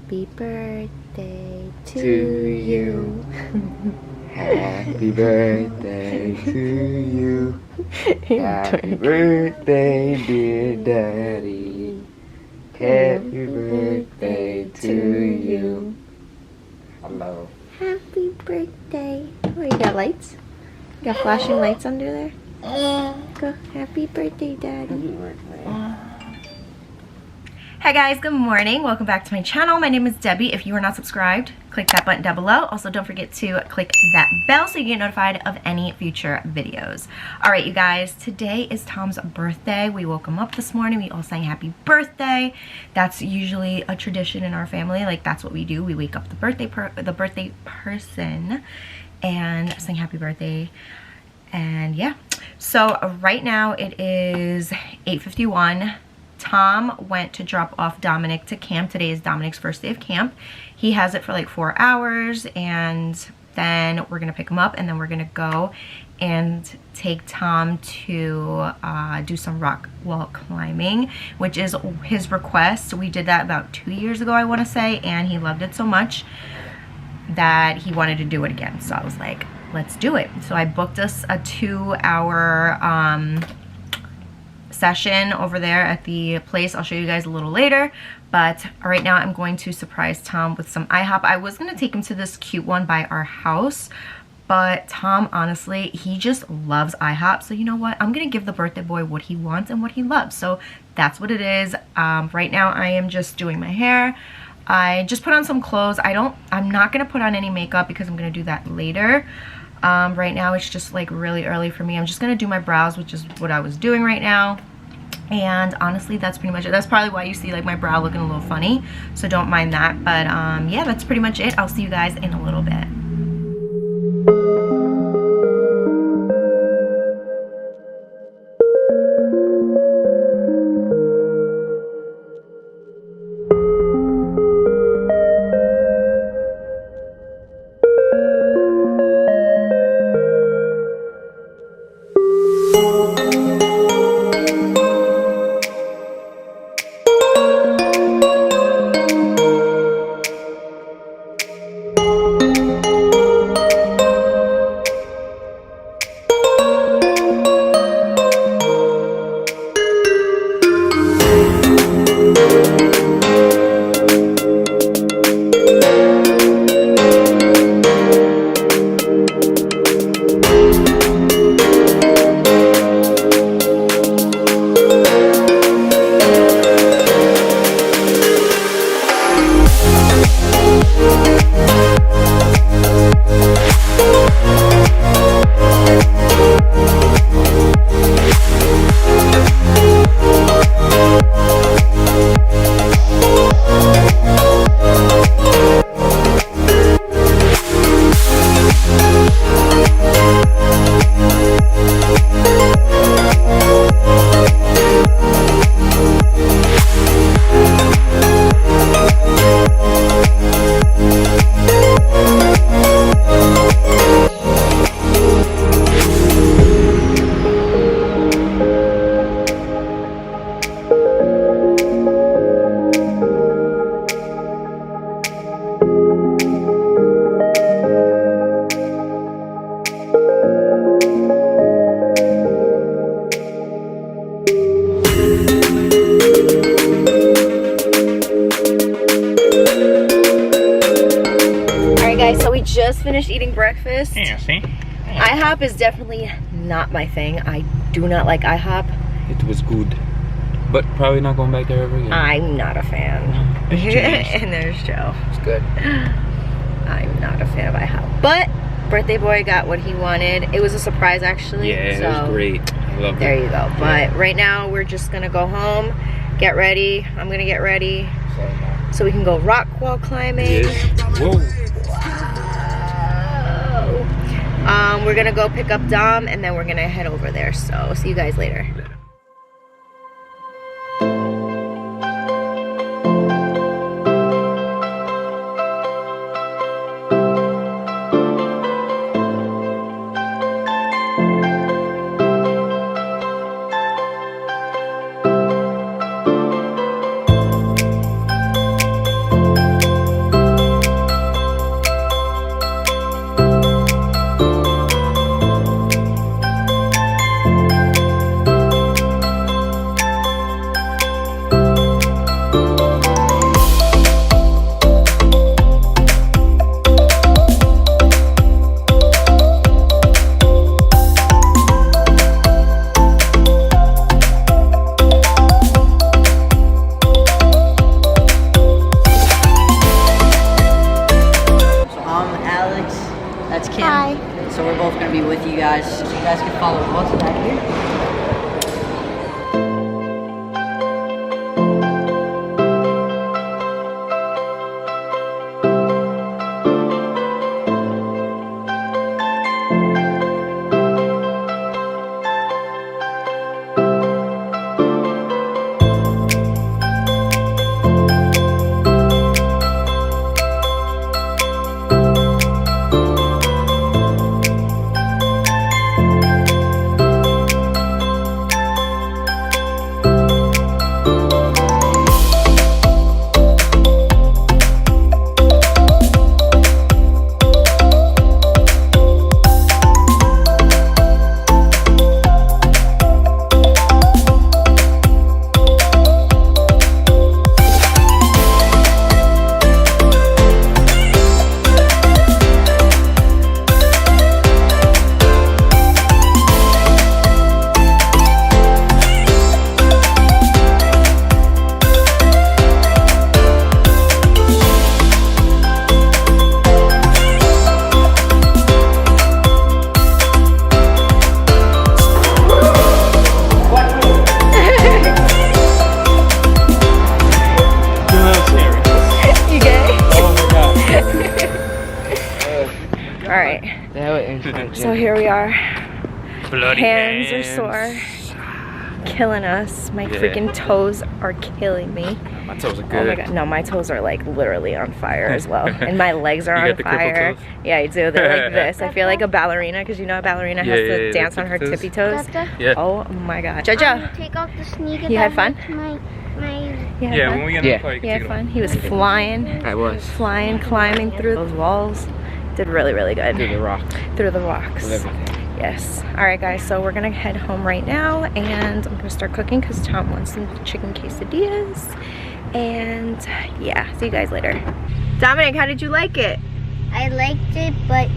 Happy birthday to you. Happy birthday to you. Happy birthday, dear daddy. Happy birthday to you. Hello. Happy birthday. Oh, you got lights? You got flashing lights under there? Go. Happy birthday, Daddy. Happy birthday. Hi guys, good morning. Welcome back to my channel. My name is Debbie. If you are not subscribed, click that button down below. Also, don't forget to click that bell so you get notified of any future videos. All right, you guys, today is Tom's birthday. We woke him up this morning. We all sang happy birthday. That's usually a tradition in our family. Like, that's what we do. We wake up the birthday person and sing happy birthday. And yeah, so right now it is 8:51. Tom went to drop off Dominic to camp. Today is Dominic's first day of camp. He has it for like 4 hours, and then we're gonna pick him up, and then we're gonna go and take Tom to do some rock wall climbing, which is his request. We did that about 2 years ago, I want to say, and he loved it so much that he wanted to do it again. So I was like, let's do it. So I booked us a 2-hour session over there at the place. I'll show you guys a little later, but right now I'm going to surprise Tom with some IHOP. I was going to take him to this cute one by our house, but Tom, honestly, he just loves IHOP. So you know what? I'm going to give the birthday boy what he wants and what he loves. So that's what it is. Right now I am just doing my hair. I just put on some clothes. I'm not going to put on any makeup because I'm going to do that later. Right now it's just like really early for me. I'm just gonna do my brows, which is what I was doing right now, and honestly that's pretty much it. That's probably why you see like my brow looking a little funny, so don't mind that. But yeah, that's pretty much it. I'll see you guys in a little bit. Just finished eating breakfast. Yeah, see? IHOP is definitely not my thing. I do not like IHOP. It was good, but probably not going back there ever again. I'm not a fan. And there's Joe. It's good. I'm not a fan of IHOP, but birthday boy got what he wanted. It was a surprise, actually. Yeah, so it was great. I loved it. There you go. But right now we're just gonna go home, get ready. I'm gonna get ready so we can go rock wall climbing. Yes. Whoa. We're gonna go pick up Dom, and then we're gonna head over there. So see you guys later. guys, so you guys can follow what's back here. So here we are. Bloody hands are sore. Killing us. My freaking toes are killing me. My toes are good. Oh my god. No, my toes are like literally on fire as well. And my legs are on fire. Yeah, I do. They're like this. I feel like a ballerina because you know a ballerina has to dance on her tippy toes. Yeah. Oh my god. Jojo. Take off the sneakers. You had fun? Yeah, when we got in the car, you had fun. He was flying. I was. Flying, climbing through those walls. Did really, really good. Through the rocks. Through the rocks. With everything. Yes. Alright guys, so we're gonna head home right now and I'm gonna start cooking because Tom wants some chicken quesadillas. And yeah, see you guys later. Dominic, how did you like it? I liked it, but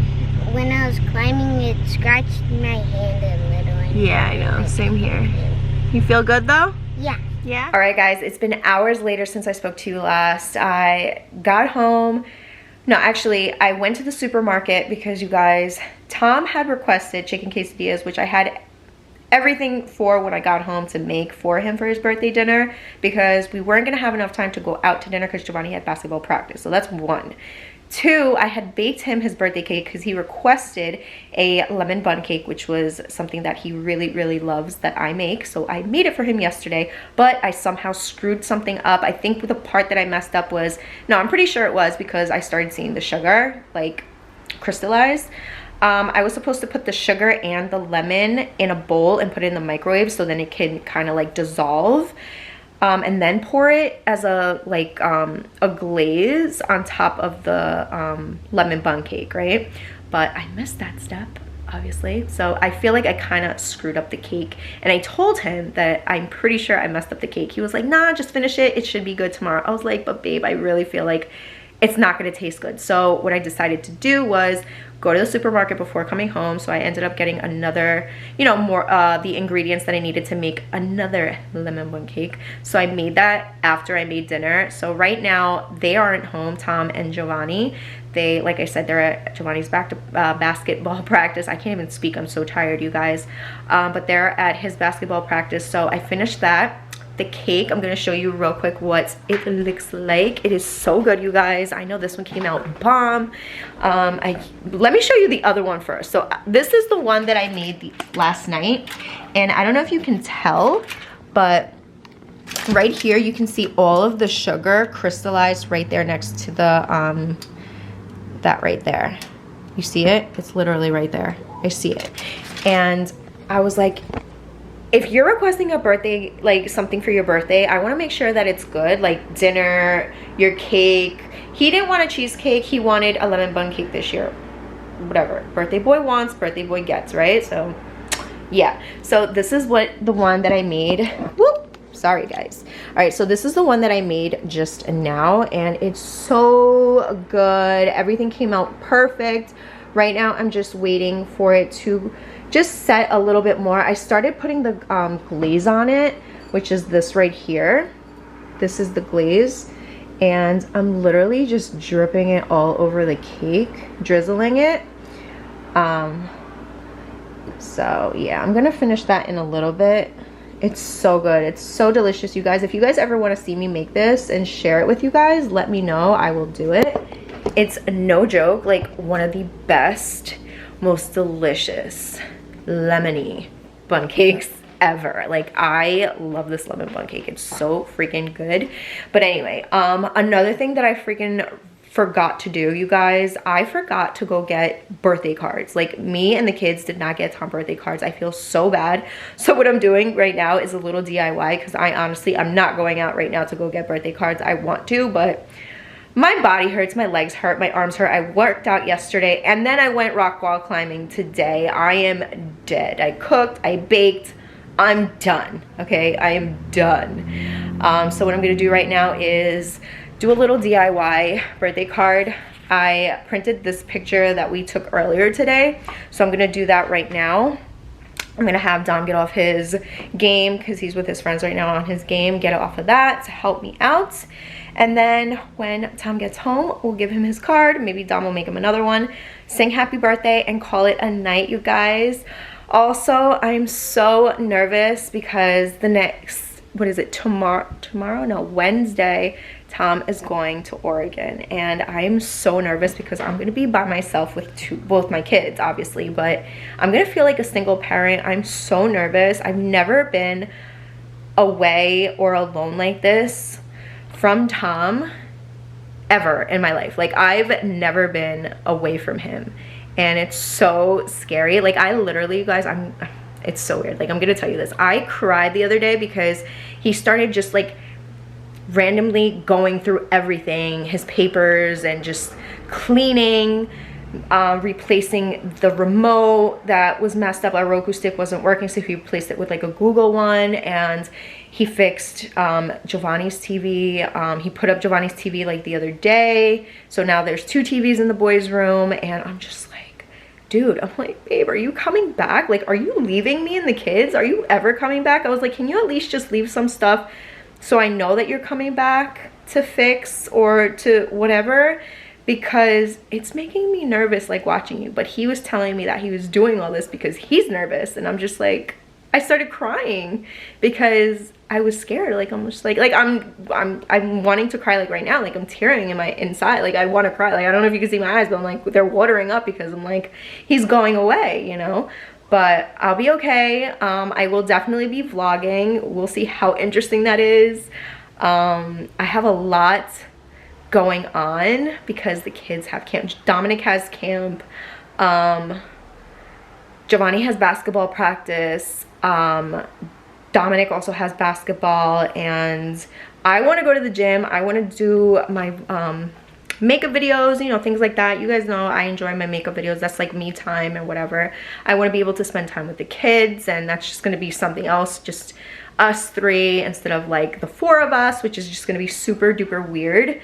when I was climbing, it scratched my hand a little. Yeah, I know. Same here. You feel good though? Yeah. Yeah? Alright guys, it's been hours later since I spoke to you last. I got home. No, actually, I went to the supermarket because you guys, Tom had requested chicken quesadillas, which I had everything for when I got home to make for him for his birthday dinner because we weren't going to have enough time to go out to dinner because Giovanni had basketball practice. So that's one. Two, I had baked him his birthday cake because he requested a lemon bun cake, which was something that he really, really loves that I make. So I made it for him yesterday, but I somehow screwed something up. I think the part that I messed up was, no, I'm pretty sure it was because I started seeing the sugar like crystallize. I was supposed to put the sugar and the lemon in a bowl and put it in the microwave so then it can kind of like dissolve. And then pour it as a glaze on top of the lemon bun cake, right? But I missed that step, obviously. So I feel like I kind of screwed up the cake. And I told him that I'm pretty sure I messed up the cake. He was like, nah, just finish it. It should be good tomorrow. I was like, but babe, I really feel like it's not gonna taste good. So what I decided to do was go to the supermarket before coming home. So I ended up getting another, you know, more the ingredients that I needed to make another lemon bun cake. So I made that after I made dinner. So right now they aren't home, Tom and Giovanni. They, like I said, they're at Giovanni's basketball practice. I can't even speak, I'm so tired, you guys. But they're at his basketball practice. So I finished that. The cake, I'm gonna show you real quick what it looks like. It is so good, you guys. I know this one came out bomb. Let me show you the other one first. So this is the one that I made last night, and I don't know if you can tell, but right here you can see all of the sugar crystallized right there next to the that right there. You see it? It's literally right there. I see it. And I was like, if you're requesting a birthday, like something for your birthday, I want to make sure that it's good, like dinner, your cake. He didn't want a cheesecake, he wanted a lemon bun cake this year. Whatever, birthday boy wants, birthday boy gets, right? So yeah, so this is the one that I made. Whoop, sorry guys. All right, so this is the one that I made just now, and it's so good. Everything came out perfect. Right now I'm just waiting for it to just set a little bit more. I started putting the glaze on it, which is this right here. This is the glaze, and I'm literally just dripping it all over the cake, drizzling it. So yeah, I'm gonna finish that in a little bit. It's so good. It's so delicious, you guys. If you guys ever want to see me make this and share it with you guys, let me know. I will do it. It's no joke, like one of the best, most delicious lemony bun cakes ever. Like, I love this lemon bun cake. It's so freaking good. But anyway, another thing that I freaking forgot to do, you guys, I forgot to go get birthday cards. Like, me and the kids did not get Tom birthday cards. I feel so bad. So what I'm doing right now is a little DIY, because I'm not going out right now to go get birthday cards. I want to, but my body hurts, my legs hurt, my arms hurt. I worked out yesterday and then I went rock wall climbing today. I am dead. I cooked, I baked, I'm done, okay? I am done. So what I'm gonna do right now is do a little DIY birthday card. I printed this picture that we took earlier today, so I'm gonna do that right now. I'm gonna have Dom get off his game because he's with his friends right now on his game, get it off of that to help me out. And then when Tom gets home, we'll give him his card. Maybe Dom will make him another one, sing happy birthday, and call it a night, you guys. Also, I'm so nervous because the next, what is it, Wednesday, Tom is going to Oregon, and I am so nervous because I'm gonna be by myself with both my kids, obviously, but I'm gonna feel like a single parent. I'm so nervous. I've never been away or alone like this from Tom ever in my life. Like, I've never been away from him, and it's so scary. Like, I literally, you guys, it's so weird. Like, I'm gonna tell you this. I cried the other day because he started just like randomly going through everything, his papers, and just cleaning, replacing the remote that was messed up. Our Roku stick wasn't working, so he replaced it with like a Google one, and he fixed Giovanni's TV. He put up Giovanni's TV like the other day, so now there's 2 TVs in the boys' room, and I'm just like, dude, I'm like, babe, are you coming back? Like, are you leaving me and the kids? Are you ever coming back? I was like, can you at least just leave some stuff so I know that you're coming back to fix or to whatever, because it's making me nervous, like, watching you. But he was telling me that he was doing all this because he's nervous, and I'm just like, I started crying because I was scared. Like, I'm just like I'm wanting to cry, like, right now. Like, I'm tearing in my inside. Like, I want to cry. Like, I don't know if you can see my eyes, but I'm like, they're watering up because I'm like, he's going away, you know? But I'll be okay. I will definitely be vlogging. We'll see how interesting that is. I have a lot going on because the kids have camp. Dominic has camp. Giovanni has basketball practice. Dominic also has basketball, and I want to go to the gym. I want to do my makeup videos, you know, things like that. You guys know I enjoy my makeup videos. That's like me time and whatever. I want to be able to spend time with the kids, and that's just going to be something else, just us 3 instead of like the 4 of us, which is just going to be super duper weird.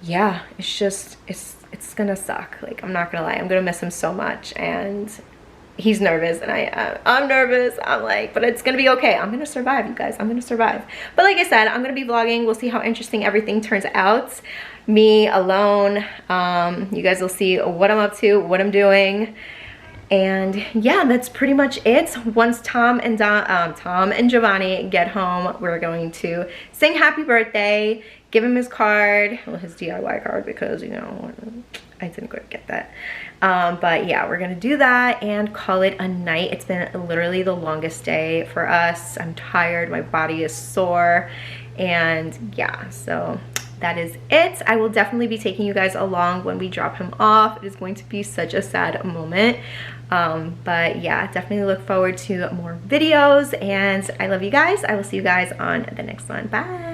Yeah, it's just, it's gonna suck. Like, I'm not gonna lie, I'm gonna miss him so much, and he's nervous, and I'm nervous. I'm like, but it's gonna be okay. I'm gonna survive, you guys. I'm gonna survive. But like I said, I'm gonna be vlogging. We'll see how interesting everything turns out. Me alone. You guys will see what I'm up to, what I'm doing. And yeah, that's pretty much it. Once Tom and Giovanni get home, we're going to sing happy birthday, give him his card, well, his DIY card, because, you know, I didn't go to get that. But yeah, we're gonna do that and call it a night. It's been literally the longest day for us. I'm tired, my body is sore, and yeah, so that is it. I will definitely be taking you guys along when we drop him off. It is going to be such a sad moment. But yeah, definitely look forward to more videos, and I love you guys. I will see you guys on the next one. Bye.